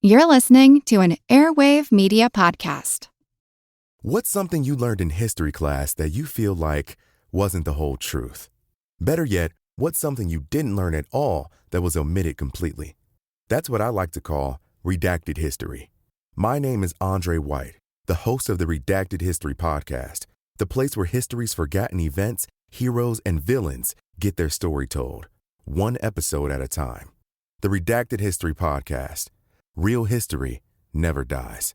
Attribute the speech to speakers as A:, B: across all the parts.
A: You're listening to an Airwave Media Podcast.
B: What's something you learned in history class that you feel like wasn't the whole truth? Better yet, what's something you didn't learn at all that was omitted completely? That's what I like to call redacted history. My name is Andre White, the host of the Redacted History Podcast, the place where history's forgotten events, heroes, and villains get their story told, one episode at a time. The Redacted History Podcast. Real history never dies.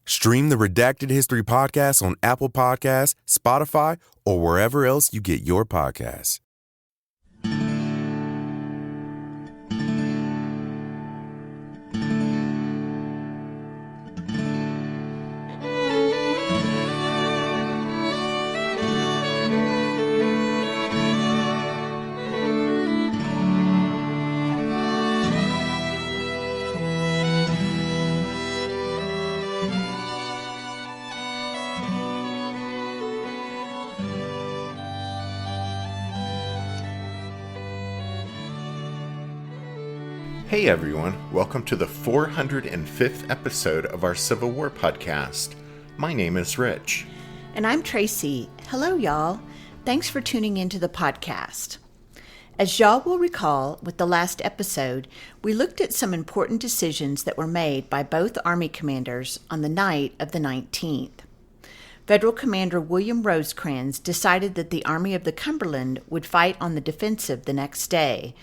B: Stream the Redacted History Podcast on Apple Podcasts, Spotify, or wherever else you get your podcasts.
C: Hey everyone, welcome to the 405th episode of our Civil War podcast. My name is Rich.
D: And I'm Tracy. Hello, y'all. Thanks for tuning into the podcast. As y'all will recall, with the last episode, we looked at some important decisions that were made by both Army commanders on the night of the 19th. Federal Commander William Rosecrans decided that the Army of the Cumberland would fight on the defensive the next day,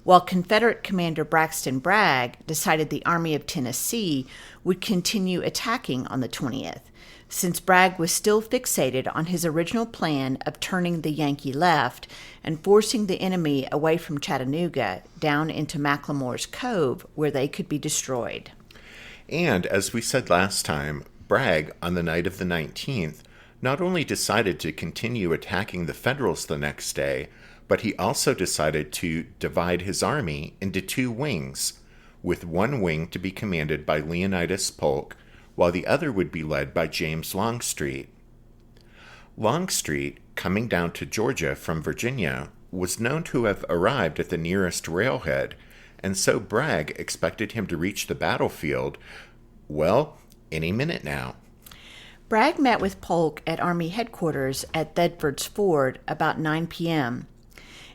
D: while Confederate Commander Braxton Bragg decided the Army of Tennessee would continue attacking on the 20th, since Bragg was still fixated on his original plan of turning the Yankee left and forcing the enemy away from Chattanooga down into McLemore's Cove, where they could be destroyed.
C: And as we said last time, Bragg, on the night of the 19th, not only decided to continue attacking the Federals the next day, but he also decided to divide his army into two wings, with one wing to be commanded by Leonidas Polk, while the other would be led by James Longstreet. Longstreet, coming down to Georgia from Virginia, was known to have arrived at the nearest railhead, and so Bragg expected him to reach the battlefield, well, any minute now.
D: Bragg met with Polk at Army headquarters at Thedford's Ford about 9 p.m.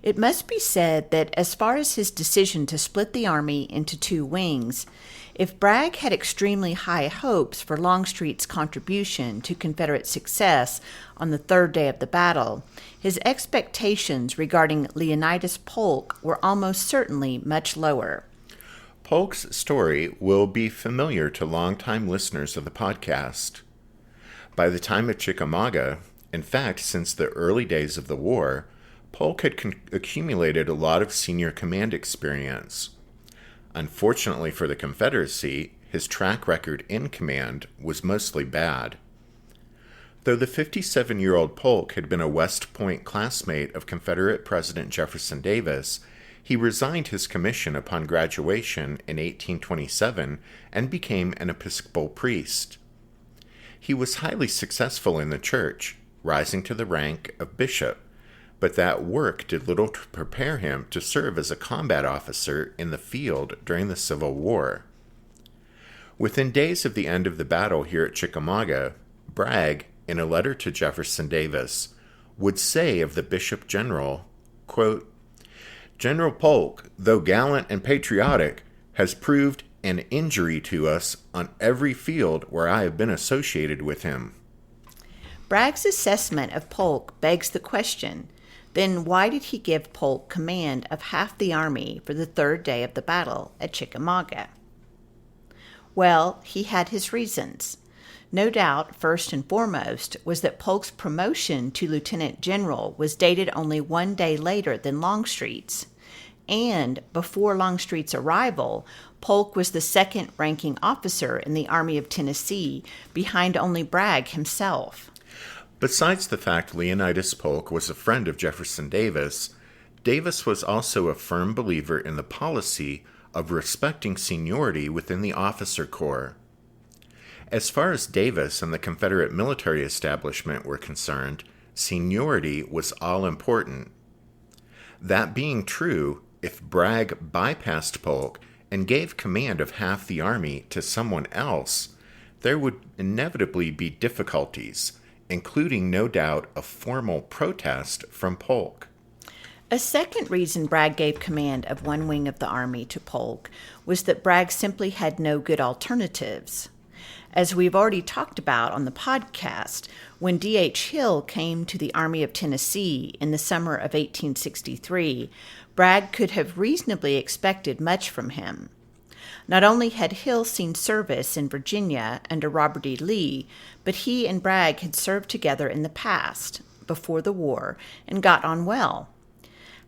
D: It must be said that as far as his decision to split the Army into two wings, if Bragg had extremely high hopes for Longstreet's contribution to Confederate success on the third day of the battle, his expectations regarding Leonidas Polk were almost certainly much lower.
C: Polk's story will be familiar to longtime listeners of the podcast. By the time of Chickamauga, in fact, since the early days of the war, Polk had accumulated a lot of senior command experience. Unfortunately for the Confederacy, his track record in command was mostly bad. Though the 57-year-old Polk had been a West Point classmate of Confederate President Jefferson Davis, he resigned his commission upon graduation in 1827 and became an Episcopal priest. He was highly successful in the church, rising to the rank of bishop, but that work did little to prepare him to serve as a combat officer in the field during the Civil War. Within days of the end of the battle here at Chickamauga, Bragg, in a letter to Jefferson Davis, would say of the Bishop General, quote, "General Polk, though gallant and patriotic, has proved an injury to us on every field where I have been associated with him."
D: Bragg's assessment of Polk begs the question, then why did he give Polk command of half the army for the third day of the battle at Chickamauga? Well, he had his reasons. No doubt, first and foremost, was that Polk's promotion to lieutenant general was dated only one day later than Longstreet's. And before Longstreet's arrival, Polk was the second-ranking officer in the Army of Tennessee, behind only Bragg himself.
C: Besides the fact Leonidas Polk was a friend of Jefferson Davis, Davis was also a firm believer in the policy of respecting seniority within the officer corps. As far as Davis and the Confederate military establishment were concerned, seniority was all important. That being true, if Bragg bypassed Polk and gave command of half the army to someone else, there would inevitably be difficulties, including no doubt a formal protest from Polk.
D: A second reason Bragg gave command of one wing of the army to Polk was that Bragg simply had no good alternatives. As we've already talked about on the podcast, when D.H. Hill came to the Army of Tennessee in the summer of 1863, Bragg could have reasonably expected much from him. Not only had Hill seen service in Virginia under Robert E. Lee, but he and Bragg had served together in the past, before the war, and got on well.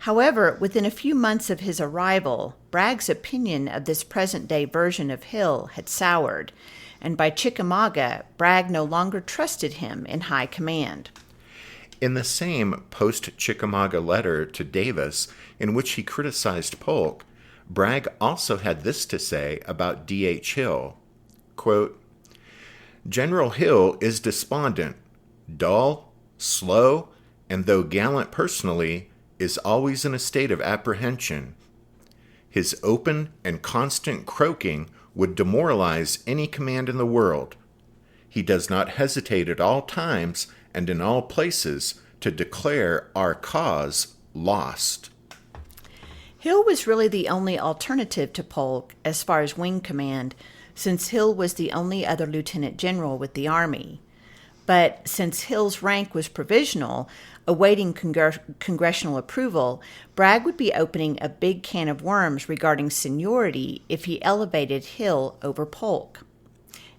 D: However, within a few months of his arrival, Bragg's opinion of this present-day version of Hill had soured, and by Chickamauga, Bragg no longer trusted him in high command.
C: In the same post-Chickamauga letter to Davis, in which he criticized Polk, Bragg also had this to say about D.H. Hill, quote, "General Hill is despondent, dull, slow, and though gallant personally, is always in a state of apprehension. His open and constant croaking would demoralize any command in the world. He does not hesitate at all times and in all places to declare our cause lost."
D: Hill was really the only alternative to Polk as far as wing command, since Hill was the only other lieutenant general with the Army. But since Hill's rank was provisional, awaiting congressional approval, Bragg would be opening a big can of worms regarding seniority if he elevated Hill over Polk.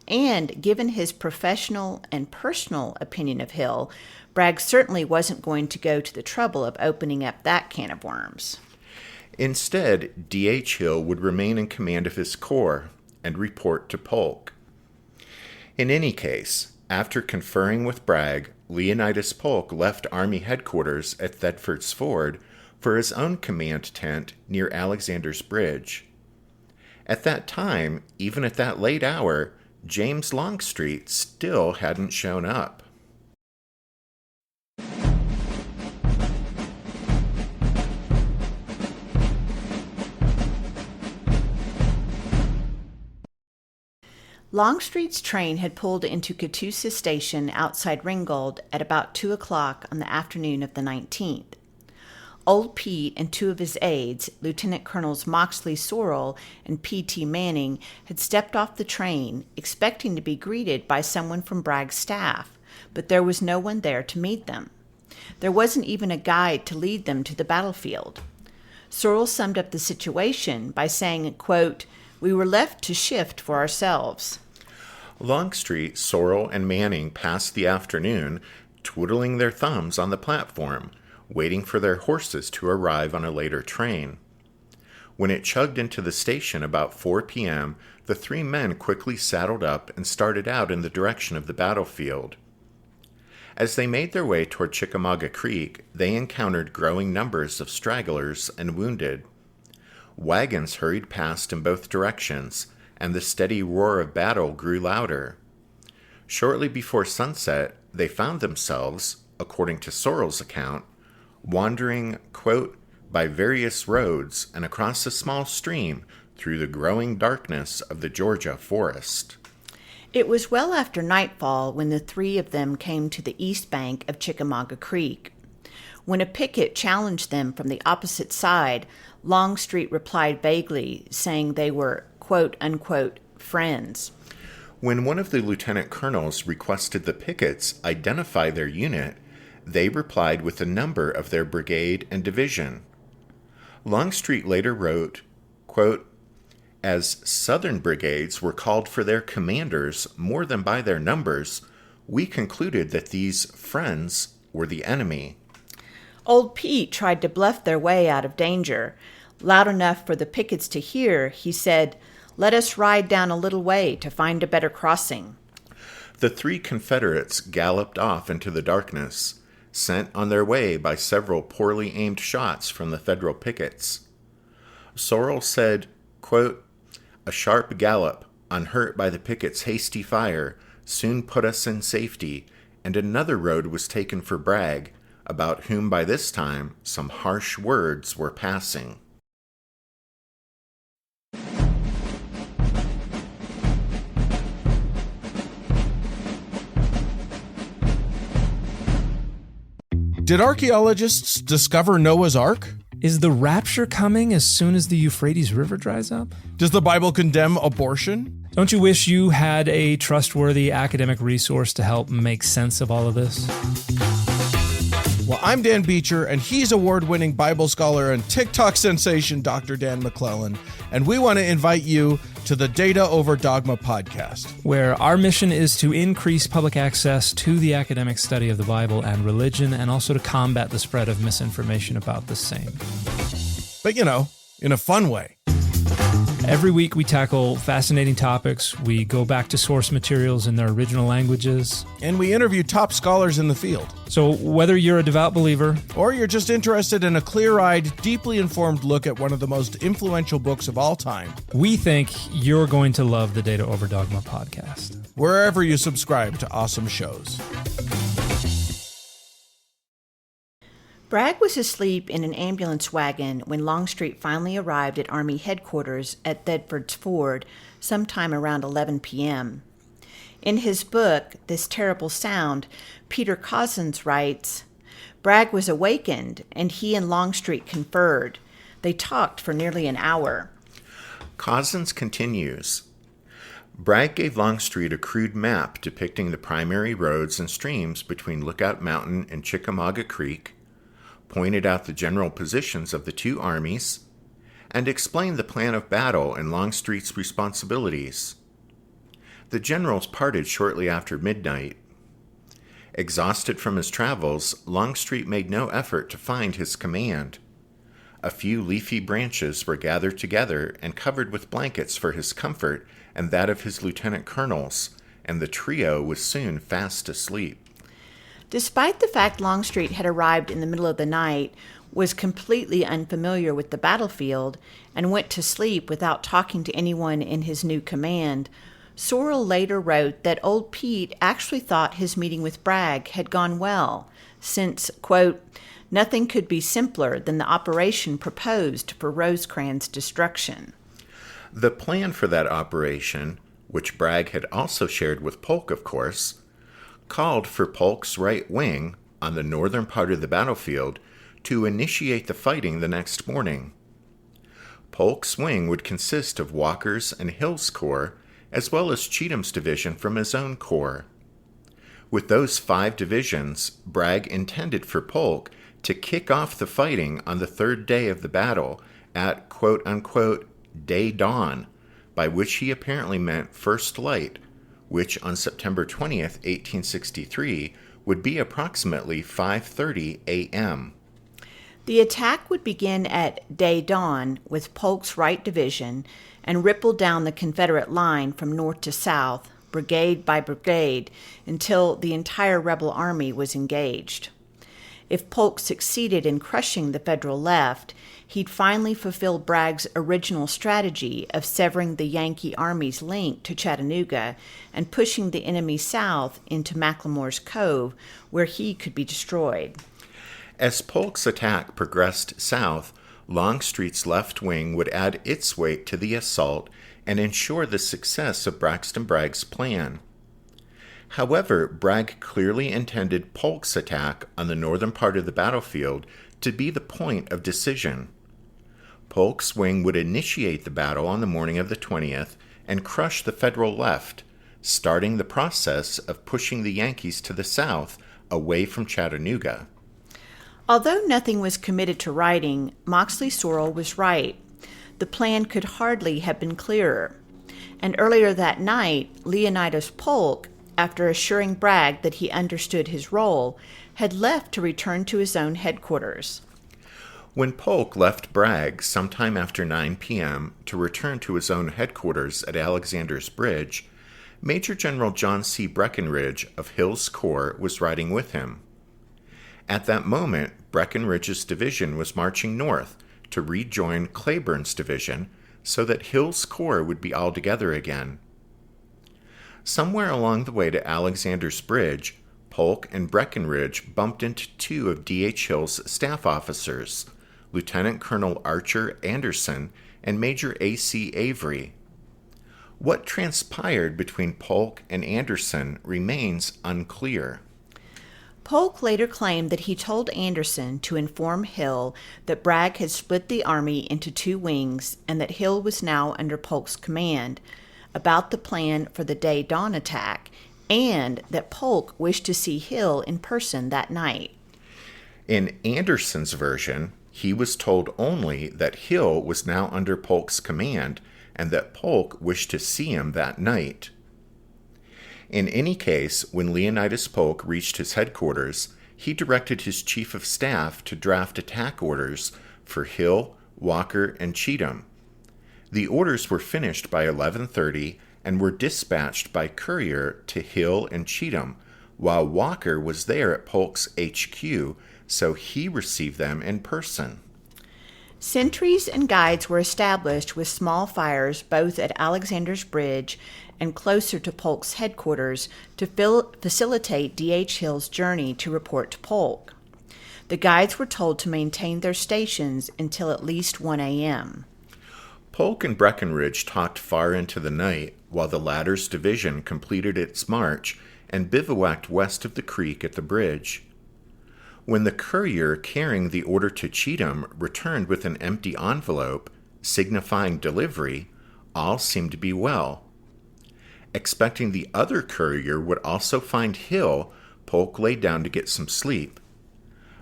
D: And given his professional and personal opinion of Hill, Bragg certainly wasn't going to go to the trouble of opening up that can of worms.
C: Instead, D.H. Hill would remain in command of his corps and report to Polk. In any case, after conferring with Bragg, Leonidas Polk left Army headquarters at Thetford's Ford for his own command tent near Alexander's Bridge. At that time, even at that late hour, James Longstreet still hadn't shown up.
D: Longstreet's train had pulled into Catoosa Station outside Ringgold at about 2 o'clock on the afternoon of the 19th. Old Pete and two of his aides, Lieutenant Colonels Moxley Sorrell and P.T. Manning, had stepped off the train, expecting to be greeted by someone from Bragg's staff, but there was no one there to meet them. There wasn't even a guide to lead them to the battlefield. Sorrell summed up the situation by saying, quote, "We were left to shift for ourselves."
C: Longstreet, Sorrell, and Manning passed the afternoon twiddling their thumbs on the platform, waiting for their horses to arrive on a later train. When it chugged into the station about 4 p.m., the three men quickly saddled up and started out in the direction of the battlefield. As they made their way toward Chickamauga Creek, they encountered growing numbers of stragglers and wounded. Wagons hurried past in both directions, and the steady roar of battle grew louder. Shortly before sunset, they found themselves, according to Sorrell's account, wandering, quote, by various roads and across a small stream through the growing darkness of the Georgia forest.
D: It was well after nightfall when the three of them came to the east bank of Chickamauga Creek. When a picket challenged them from the opposite side, Longstreet replied vaguely, saying they were, quote, unquote, friends.
C: When one of the lieutenant colonels requested the pickets identify their unit, they replied with the number of their brigade and division. Longstreet later wrote, quote, "As Southern brigades were called for their commanders more than by their numbers, we concluded that these friends were the enemy."
D: Old Pete tried to bluff their way out of danger. Loud enough for the pickets to hear, he said, "Let us ride down a little way to find a better crossing."
C: The three Confederates galloped off into the darkness, sent on their way by several poorly aimed shots from the Federal pickets. Sorrell said, quote, "A sharp gallop, unhurt by the pickets' hasty fire, soon put us in safety, and another road was taken for Bragg, about whom by this time some harsh words were passing."
E: Did archaeologists discover Noah's Ark?
F: Is the rapture coming as soon as the Euphrates River dries up?
E: Does the Bible condemn abortion?
F: Don't you wish you had a trustworthy academic resource to help make sense of all of this?
E: Well, I'm Dan Beecher, and he's award-winning Bible scholar and TikTok sensation Dr. Dan McClellan, and we want to invite you to the Data Over Dogma podcast,
F: where our mission is to increase public access to the academic study of the Bible and religion, and also to combat the spread of misinformation about the same.
E: But, in a fun way.
F: Every week we tackle fascinating topics, we go back to source materials in their original languages,
E: and we interview top scholars in the field.
F: So whether you're a devout believer,
E: or you're just interested in a clear-eyed, deeply informed look at one of the most influential books of all time,
F: we think you're going to love the Data Over Dogma podcast,
E: wherever you subscribe to awesome shows.
D: Bragg was asleep in an ambulance wagon when Longstreet finally arrived at Army headquarters at Thetford's Ford sometime around 11 p.m. In his book, This Terrible Sound, Peter Cozzens writes, Bragg was awakened, and he and Longstreet conferred. They talked for nearly an hour.
C: Cozzens continues, Bragg gave Longstreet a crude map depicting the primary roads and streams between Lookout Mountain and Chickamauga Creek, pointed out the general positions of the two armies, and explained the plan of battle and Longstreet's responsibilities. The generals parted shortly after midnight. Exhausted from his travels, Longstreet made no effort to find his command. A few leafy branches were gathered together and covered with blankets for his comfort and that of his lieutenant colonels, and the trio was soon fast asleep.
D: Despite the fact Longstreet had arrived in the middle of the night, was completely unfamiliar with the battlefield, and went to sleep without talking to anyone in his new command, Sorrell later wrote that Old Pete actually thought his meeting with Bragg had gone well, since, quote, nothing could be simpler than the operation proposed for Rosecrans' destruction.
C: The plan for that operation, which Bragg had also shared with Polk, of course, called for Polk's right wing on the northern part of the battlefield to initiate the fighting the next morning. Polk's wing would consist of Walker's and Hill's corps, as well as Cheatham's division from his own corps. With those 5 divisions, Bragg intended for Polk to kick off the fighting on the 3rd day of the battle at quote-unquote day dawn, by which he apparently meant first light, which on September 20th, 1863, would be approximately 5:30 a.m.
D: The attack would begin at day dawn with Polk's right division and ripple down the Confederate line from north to south, brigade by brigade, until the entire rebel army was engaged. If Polk succeeded in crushing the Federal left, he'd finally fulfill Bragg's original strategy of severing the Yankee Army's link to Chattanooga and pushing the enemy south into McLemore's Cove, where he could be destroyed.
C: As Polk's attack progressed south, Longstreet's left wing would add its weight to the assault and ensure the success of Braxton Bragg's plan. However, Bragg clearly intended Polk's attack on the northern part of the battlefield to be the point of decision. Polk's wing would initiate the battle on the morning of the 20th and crush the Federal left, starting the process of pushing the Yankees to the south away from Chattanooga.
D: Although nothing was committed to writing, Moxley Sorrell was right. The plan could hardly have been clearer. And earlier that night, Leonidas Polk, after assuring Bragg that he understood his role, had left to return to his own headquarters.
C: When Polk left Bragg sometime after 9 p.m. to return to his own headquarters at Alexander's Bridge, Major General John C. Breckinridge of Hill's Corps was riding with him. At that moment, Breckinridge's division was marching north to rejoin Cleburne's division so that Hill's Corps would be all together again. Somewhere along the way to Alexander's Bridge, Polk and Breckinridge bumped into 2 of D.H. Hill's staff officers, Lieutenant Colonel Archer Anderson and Major A.C. Avery. What transpired between Polk and Anderson remains unclear.
D: Polk later claimed that he told Anderson to inform Hill that Bragg had split the army into two wings and that Hill was now under Polk's command, about the plan for the day-dawn attack, and that Polk wished to see Hill in person that night.
C: In Anderson's version, he was told only that Hill was now under Polk's command and that Polk wished to see him that night. In any case, when Leonidas Polk reached his headquarters, he directed his chief of staff to draft attack orders for Hill, Walker, and Cheatham. The orders were finished by 11:30 and were dispatched by courier to Hill and Cheatham, while Walker was there at Polk's HQ, so he received them in person.
D: Sentries and guides were established with small fires both at Alexander's Bridge and closer to Polk's headquarters to facilitate D.H. Hill's journey to report to Polk. The guides were told to maintain their stations until at least 1 a.m.
C: Polk and Breckinridge talked far into the night while the latter's division completed its march and bivouacked west of the creek at the bridge. When the courier carrying the order to Cheatham returned with an empty envelope, signifying delivery, all seemed to be well. Expecting the other courier would also find Hill, Polk lay down to get some sleep.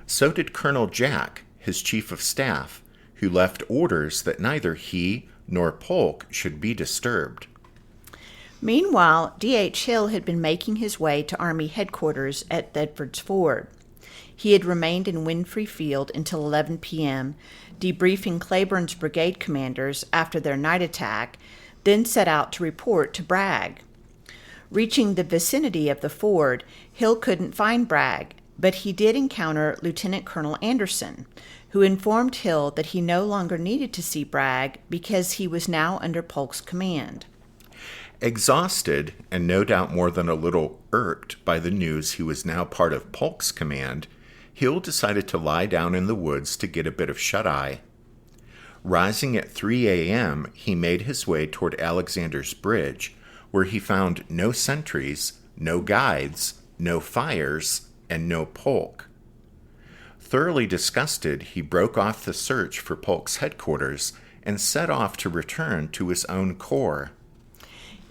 C: So did Colonel Jack, his chief of staff, who left orders that neither he nor Polk should be disturbed.
D: Meanwhile, D.H. Hill had been making his way to Army headquarters at Thedford's Ford. He had remained in Winfrey Field until 11 p.m., debriefing Cleburne's brigade commanders after their night attack, then set out to report to Bragg. Reaching the vicinity of the ford, Hill couldn't find Bragg, but he did encounter Lieutenant Colonel Anderson, who informed Hill that he no longer needed to see Bragg because he was now under Polk's command.
C: Exhausted, and no doubt more than a little irked by the news he was now part of Polk's command, Hill decided to lie down in the woods to get a bit of shut-eye. Rising at 3 a.m., he made his way toward Alexander's Bridge, where he found no sentries, no guides, no fires, and no Polk. Thoroughly disgusted, he broke off the search for Polk's headquarters and set off to return to his own corps.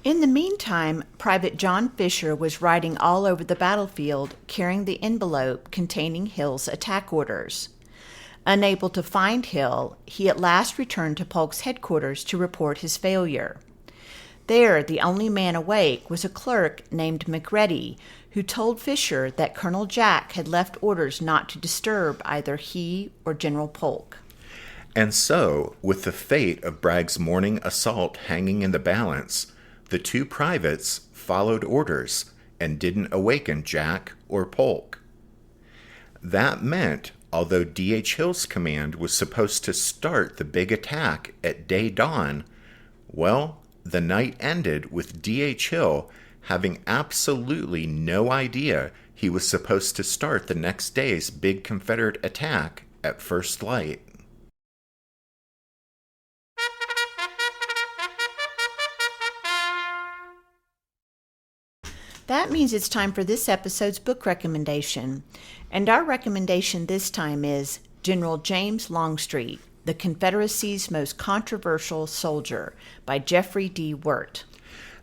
D: In the meantime, Private John Fisher was riding all over the battlefield carrying the envelope containing Hill's attack orders. Unable to find Hill, he at last returned to Polk's headquarters to report his failure. There, the only man awake was a clerk named McReady, who told Fisher that Colonel Jack had left orders not to disturb either he or General Polk.
C: And so, with the fate of Bragg's morning assault hanging in the balance, the two privates followed orders and didn't awaken Jack or Polk. That meant, although D.H. Hill's command was supposed to start the big attack at day-dawn, well, the night ended with D.H. Hill having absolutely no idea he was supposed to start the next day's big Confederate attack at first light.
D: That means it's time for this episode's book recommendation. And our recommendation this time is General James Longstreet, The Confederacy's Most Controversial Soldier by Jeffrey D. Wirt.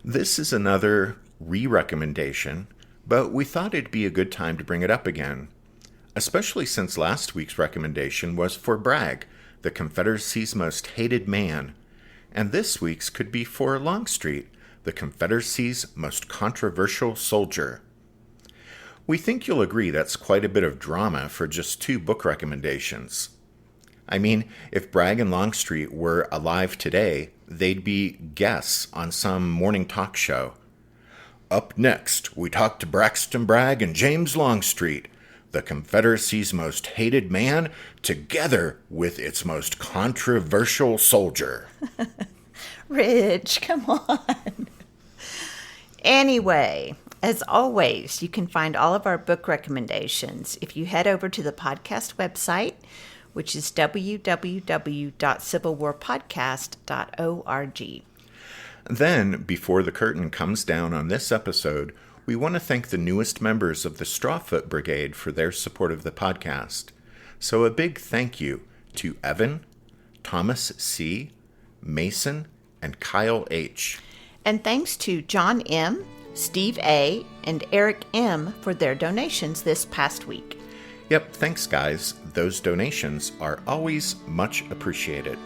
C: This is another re-recommendation, but we thought it'd be a good time to bring it up again, especially since last week's recommendation was for Bragg, the Confederacy's most hated man, and this week's could be for Longstreet, the Confederacy's most controversial soldier. We think you'll agree that's quite a bit of drama for just two book recommendations. I mean, if Bragg and Longstreet were alive today, they'd be guests on some morning talk show. Up next, we talk to Braxton Bragg and James Longstreet, the Confederacy's most hated man, together with its most controversial soldier.
D: Rich, come on. Anyway, as always, you can find all of our book recommendations if you head over to the podcast website, which is www.civilwarpodcast.org.
C: Then, before the curtain comes down on this episode, We want to thank the newest members of the Strawfoot Brigade for their support of the podcast. So a big thank you to Evan, Thomas C., Mason, and Kyle H.
D: And thanks to John M., Steve A., and Eric M. for their donations this past week.
C: Yep, thanks guys. Those donations are always much appreciated.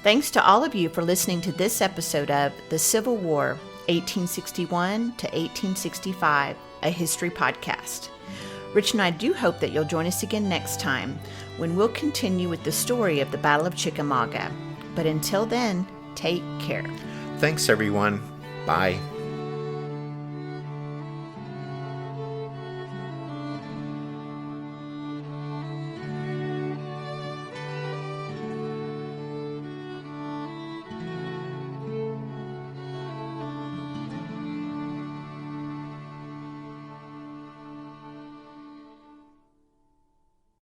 D: Thanks to all of you for listening to this episode of The Civil War, 1861 to 1865, a history podcast. Rich and I do hope that you'll join us again next time when we'll continue with the story of the Battle of Chickamauga. But until then, take care.
C: Thanks everyone. Bye.